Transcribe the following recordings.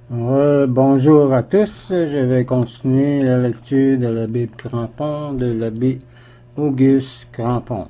Bonjour à tous, je vais continuer la lecture de la Bible Crampon de l'abbé Auguste Crampon.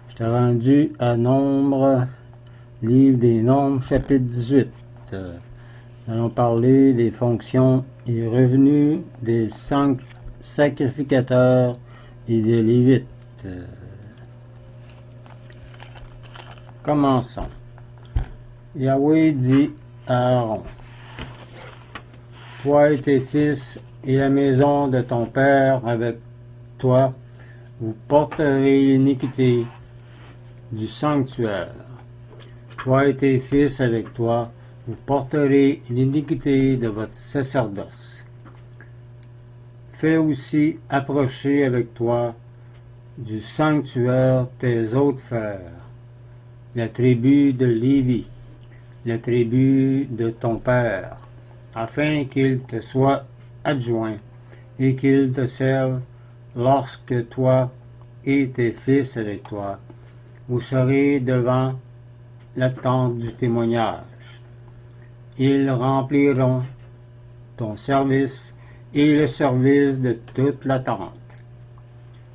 J'étais rendu à Nombre, livre des Nombres, chapitre 18. Nous allons parler des fonctions et revenus des sacrificateurs et des Lévites. Commençons. Yahweh dit à Aaron: toi et tes fils et la maison de ton père avec toi, vous porterez l'iniquité du sanctuaire. Toi et tes fils avec toi, vous porterez l'iniquité de votre sacerdoce. Fais aussi approcher avec toi du sanctuaire tes autres frères, la tribu de Lévi, la tribu de ton père, afin qu'ils te soient adjoints et qu'ils te servent lorsque toi et tes fils avec toi, vous serez devant la tente du témoignage. Ils rempliront ton service et le service de toute la tente.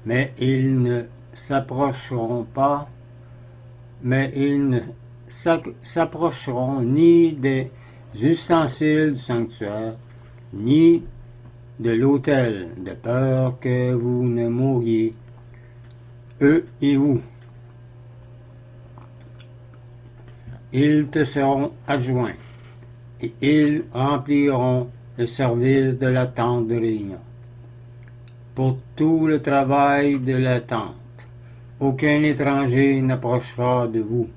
Mais ils ne s'approcheront ni des ustensiles du sanctuaire, ni de l'autel, de peur que vous ne mouriez, eux et vous. Ils te seront adjoints, et ils rempliront le service de la tente de réunion. Pour tout le travail de la tente, aucun étranger n'approchera de vous.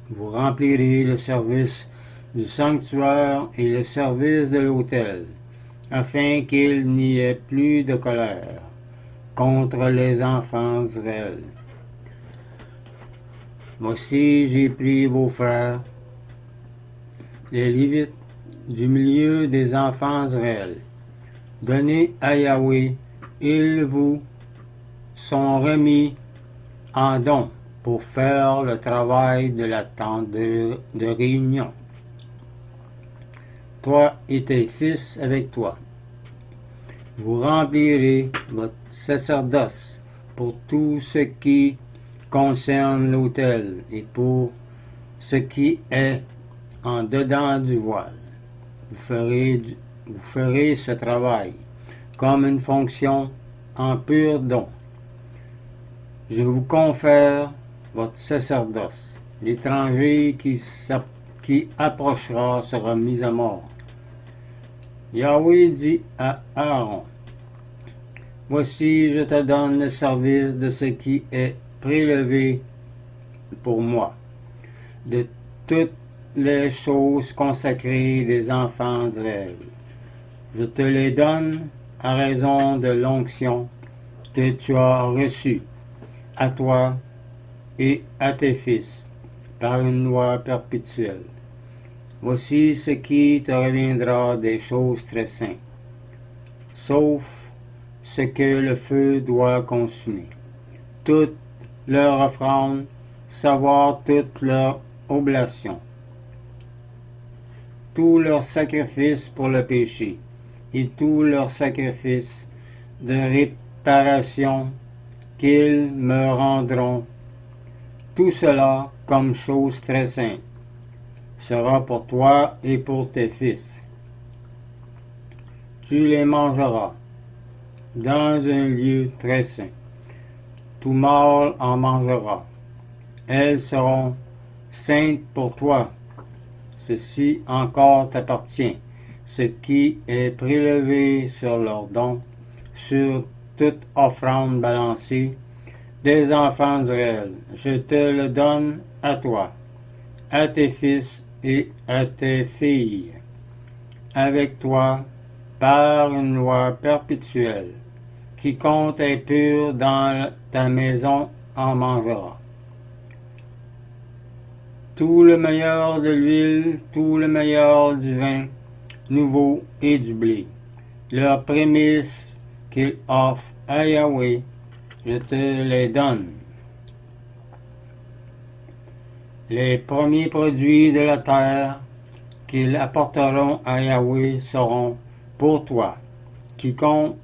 Vous remplirez le service du sanctuaire et le service de l'autel, afin qu'il n'y ait plus de colère contre les enfants d'Israël. Voici, j'ai pris vos frères, les Lévites, du milieu des enfants d'Israël. Donnez à Yahweh, ils vous sont remis en don pour faire le travail de la tente de réunion. Toi et tes fils avec toi, vous remplirez votre sacerdoce pour tout ce qui concerne l'autel et pour ce qui est en dedans du voile. Vous ferez ce travail comme une fonction en pur don. Je vous confère votre sacerdoce. L'étranger qui approchera sera mis à mort. Yahweh dit à Aaron: voici, je te donne le service de ce qui est prélevé pour moi, de toutes les choses consacrées des enfants d'Israël. Je te les donne à raison de l'onction que tu as reçue, à toi et à tes fils, par une loi perpétuelle. Voici ce qui te reviendra des choses très saintes, sauf ce que le feu doit consumer. Toute leur offrande, savoir toute leur oblation, tout leur sacrifice pour le péché, et tout leur sacrifice de réparation qu'ils me rendront, tout cela comme chose très sainte, sera pour toi et pour tes fils. Tu les mangeras dans un lieu très saint. Tout mâle en mangera. Elles seront saintes pour toi. Ceci encore t'appartient, ce qui est prélevé sur leurs dons, sur toute offrande balancée des enfants d'Israël. Je te le donne à toi, à tes fils et à tes filles, avec toi, par une loi perpétuelle. Quiconque est pur dans ta maison en mangera. Tout le meilleur de l'huile, tout le meilleur du vin nouveau et du blé, leurs prémices qu'ils offrent à Yahweh, je te les donne. Les premiers produits de la terre, qu'ils apporteront à Yahweh seront pour toi. Quiconque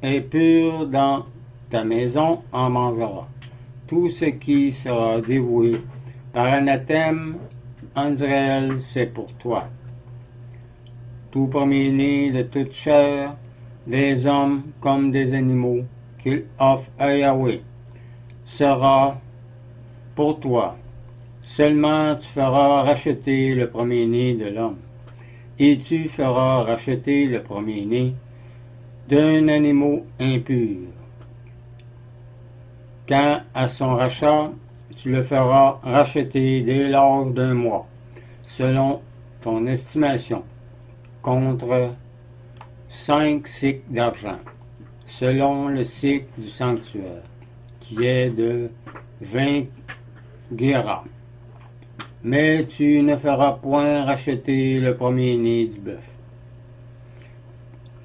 est pur dans ta maison en mangera. Tout ce qui sera dévoué par anathème en Israël, c'est pour toi. Tout premier-né de toute chair, des hommes comme des animaux, qu'il offre à Yahweh, sera pour toi. Seulement tu feras racheter le premier-né de l'homme, et tu feras racheter le premier-né d'un animal impur. Quant à son rachat, tu le feras racheter dès l'âge d'un mois, selon ton estimation, contre 5 cycles d'argent, selon le cycle du sanctuaire, qui est de 20 guéras. Mais tu ne feras point racheter le premier-né du bœuf,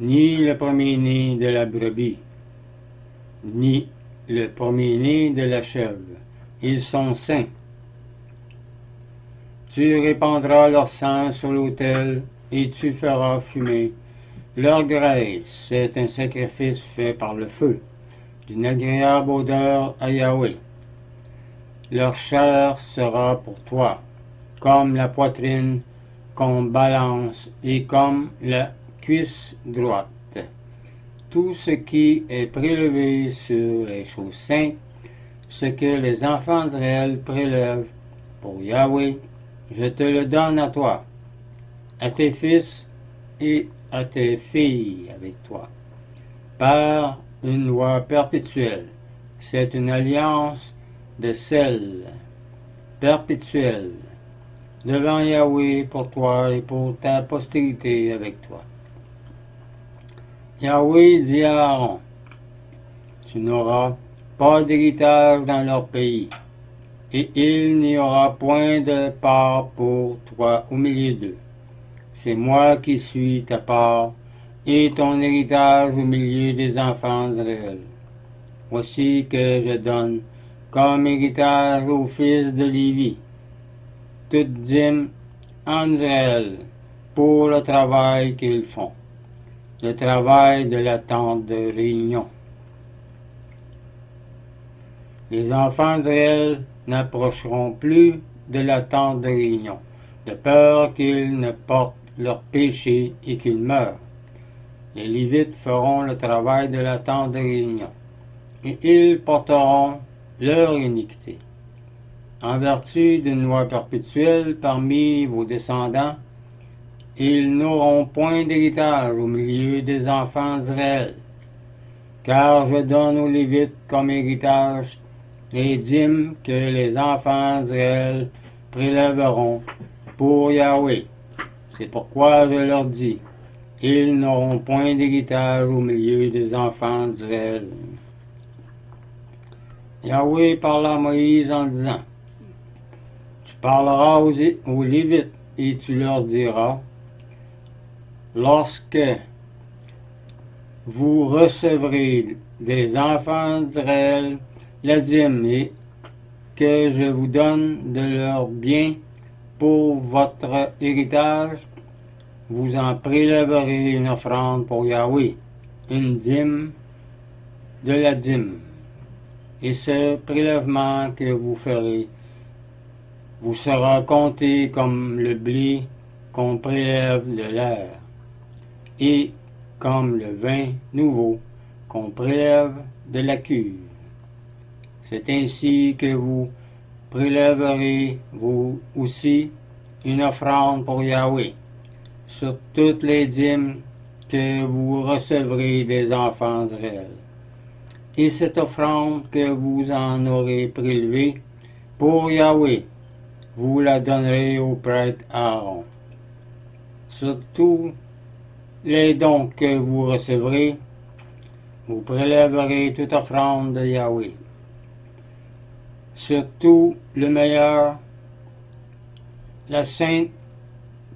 ni le premier-né de la brebis, ni le premier-né de la chèvre. Ils sont saints. Tu répandras leur sang sur l'autel et tu feras fumer leur graisse. C'est un sacrifice fait par le feu, d'une agréable odeur à Yahweh. Leur chair sera pour toi, comme la poitrine qu'on balance et comme la cuisse droite. Tout ce qui est prélevé sur les choses saintes, ce que les enfants d'Israël prélèvent pour Yahweh, je te le donne à toi, à tes fils et à tes filles avec toi, par une loi perpétuelle. C'est une alliance de sel perpétuelle devant Yahweh pour toi et pour ta postérité avec toi. Yahweh dit à Aaron, tu n'auras pas d'héritage dans leur pays, et il n'y aura point de part pour toi au milieu d'eux. C'est moi qui suis ta part et ton héritage au milieu des enfants d'Israël. Voici que je donne comme héritage aux fils de Lévi toute dîme en Israël pour le travail qu'ils font, le travail de la tente de réunion. Les enfants d'Israël n'approcheront plus de la tente de réunion, de peur qu'ils ne portent leur péché et qu'ils meurent. Les Lévites feront le travail de la tente de réunion, et ils porteront leur iniquité. En vertu d'une loi perpétuelle parmi vos descendants, ils n'auront point d'héritage au milieu des enfants d'Israël, car je donne aux Lévites comme héritage les dîmes que les enfants d'Israël prélèveront pour Yahweh. C'est pourquoi je leur dis, ils n'auront point d'héritage au milieu des enfants d'Israël. Yahweh parla à Moïse en disant, tu parleras aux Lévites et tu leur diras, lorsque vous recevrez des enfants d'Israël la dîme et que je vous donne de leur bien pour votre héritage, vous en prélèverez une offrande pour Yahweh, une dîme de la dîme. Et ce prélèvement que vous ferez vous sera compté comme le blé qu'on prélève de l'air, et comme le vin nouveau qu'on prélève de la cuve. C'est ainsi que vous prélèverez vous aussi une offrande pour Yahweh sur toutes les dîmes que vous recevrez des enfants d'Israël. Et cette offrande que vous en aurez prélevée pour Yahweh, vous la donnerez au prêtre Aaron. Sur tous les dons que vous recevrez, vous prélèverez toute offrande de Yahweh. Surtout le meilleur, la sainte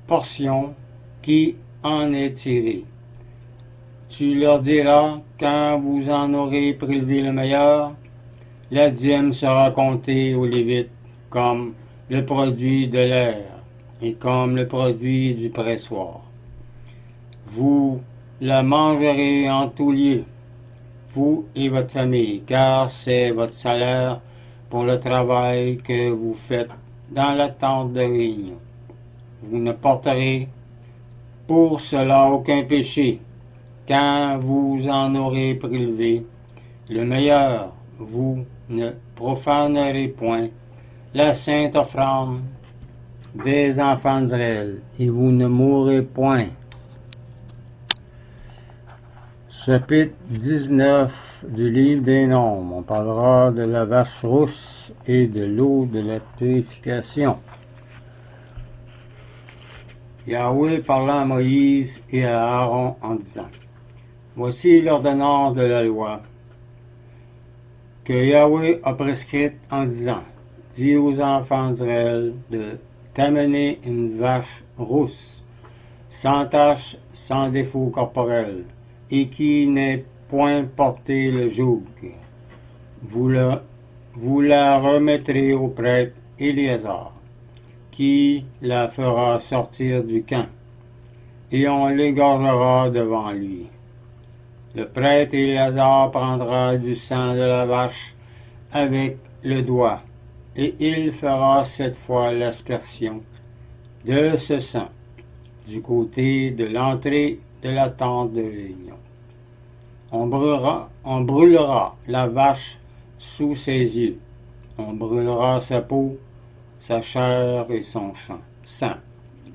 portion qui en est tirée. Tu leur diras, quand vous en aurez prélevé le meilleur, la dîme sera comptée aux Lévites comme le produit de l'air, et comme le produit du pressoir. Vous la mangerez en tout lieu, vous et votre famille, car c'est votre salaire pour le travail que vous faites dans la tente de réunion. Vous ne porterez pour cela aucun péché, quand vous en aurez prélevé le meilleur. Vous ne profanerez point la sainte offrande des enfants d'Israël, et vous ne mourrez point. Chapitre 19 du livre des Nombres. On parlera de la vache rousse et de l'eau de la purification. Yahweh parla à Moïse et à Aaron en disant: Voici l'ordonnance de la loi que Yahweh a prescrite en disant: Dis aux enfants d'Israël de t'amener une vache rousse, sans tache, sans défaut corporel, et qui n'ait point porté le joug. Vous la remettrez au prêtre Éléazar, qui la fera sortir du camp, et on l'égorgera devant lui. Le prêtre Éléazar prendra du sang de la vache avec le doigt, et il fera cette fois l'aspersion de ce sang du côté de l'entrée de la tente de réunion. On brûlera la vache sous ses yeux. On brûlera sa peau, sa chair et son sang,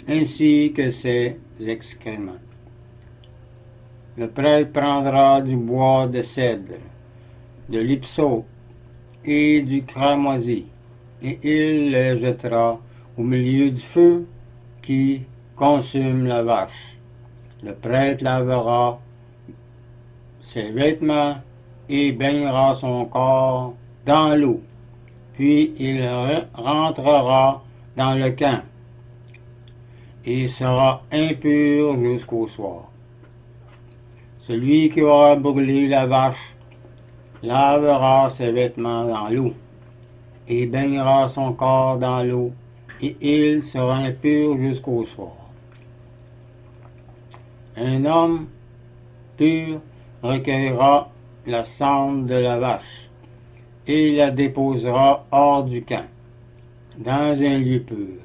ainsi que ses excréments. Le prêtre prendra du bois de cèdre, de l'hyssop et du cramoisi, et il les jettera au milieu du feu qui consume la vache. Le prêtre lavera ses vêtements et baignera son corps dans l'eau, puis il rentrera dans le camp et sera impur jusqu'au soir. Celui qui aura brûlé la vache lavera ses vêtements dans l'eau et baignera son corps dans l'eau, et il sera impur jusqu'au soir. Un homme pur recueillera la cendre de la vache et la déposera hors du camp, dans un lieu pur.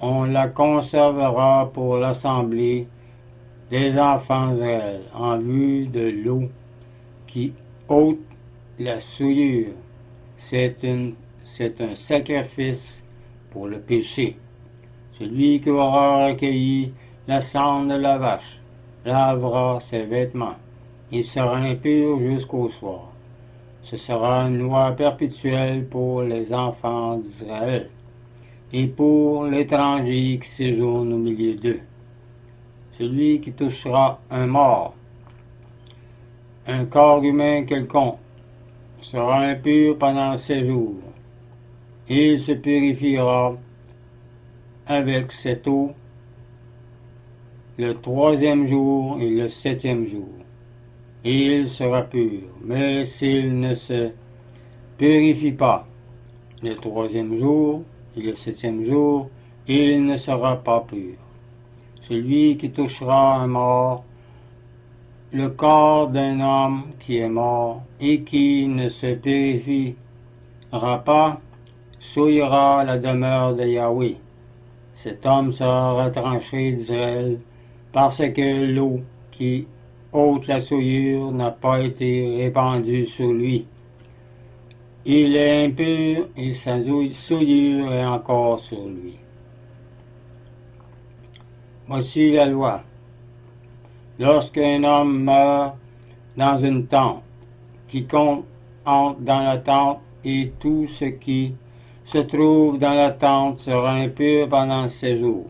On la conservera pour l'assemblée des enfants d'Israël en vue de l'eau qui ôte la souillure. C'est un sacrifice pour le péché. Celui qui aura recueilli la cendre de la vache lavera ses vêtements. Il sera impur jusqu'au soir. Ce sera une loi perpétuelle pour les enfants d'Israël et pour l'étranger qui séjourne au milieu d'eux. Celui qui touchera un mort, un corps humain quelconque, sera impur pendant 7 jours. Il se purifiera avec cette eau le 3e jour et le 7e jour, et il sera pur. Mais s'il ne se purifie pas le 3e jour et le 7e jour, il ne sera pas pur. Celui qui touchera un mort, le corps d'un homme qui est mort et qui ne se purifiera pas, souillera la demeure de Yahweh. Cet homme sera retranché d'Israël parce que l'eau qui ôte la souillure n'a pas été répandue sur lui. Il est impur et sa souillure est encore sur lui. Voici la loi. Lorsqu'un homme meurt dans une tente, quiconque entre dans la tente et tout ce qui se trouve dans la tente sera impur pendant 7 jours.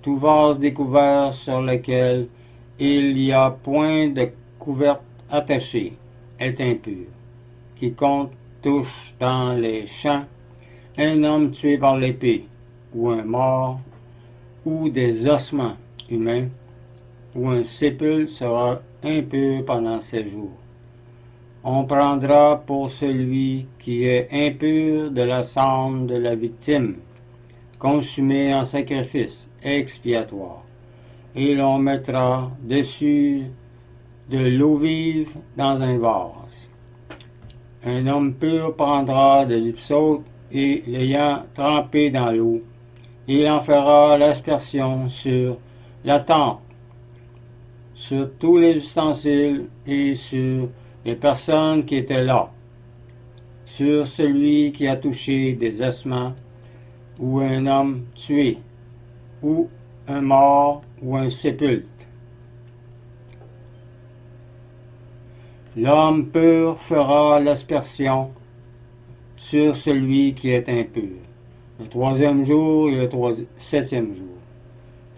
Tout vase découvert sur lequel il n'y a point de couverte attachée est impur. Quiconque touche dans les champs un homme tué par l'épée, ou un mort, ou des ossements humains, ou un sépulcre sera impur pendant 7 jours. On prendra pour celui qui est impur de la cendre de la victime, consumé en sacrifice expiatoire, et l'on mettra dessus de l'eau vive dans un vase. Un homme pur prendra de l'hypsote et, l'ayant trempé dans l'eau, il en fera l'aspersion sur la tente, sur tous les ustensiles et sur les personnes qui étaient là, sur celui qui a touché des ossements, ou un homme tué, ou un mort, ou un sépulte. L'homme pur fera l'aspersion sur celui qui est impur, le 3e jour et le 7e jour,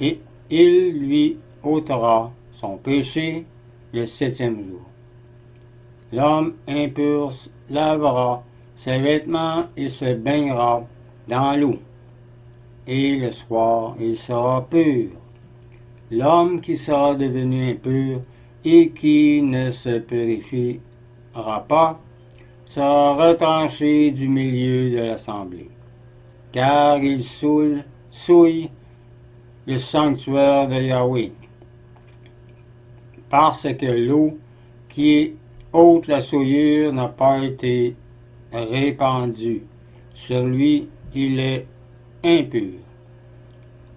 et il lui ôtera son péché le 7e jour. L'homme impur lavera ses vêtements et se baignera dans l'eau, et le soir il sera pur. L'homme qui sera devenu impur et qui ne se purifiera pas sera retranché du milieu de l'assemblée, car il souille le sanctuaire de Yahweh, parce que l'eau qui ôte la souillure n'a pas été répandue. Sur lui, il est impur.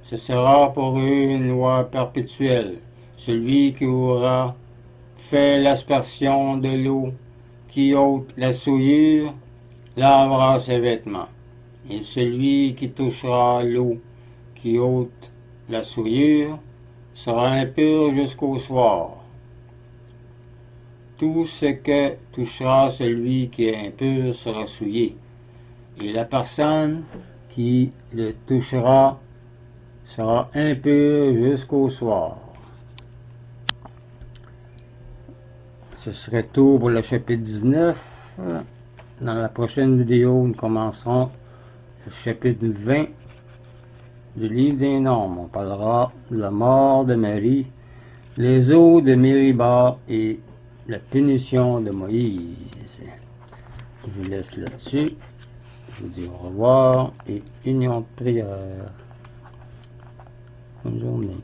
Ce sera pour eux une loi perpétuelle. Celui qui aura fait l'aspersion de l'eau qui ôte la souillure lavera ses vêtements, et celui qui touchera l'eau qui ôte la souillure sera impur jusqu'au soir. Tout ce que touchera celui qui est impur sera souillé, et la personne qui le touchera sera impur jusqu'au soir. Ce serait tout pour le chapitre 19. Dans la prochaine vidéo, nous commencerons le chapitre 20 du livre des Nombres. On parlera de la mort de Marie, les eaux de Mériba et la punition de Moïse. Je vous laisse là-dessus. Je vous dis au revoir et union de prière. Bonne journée.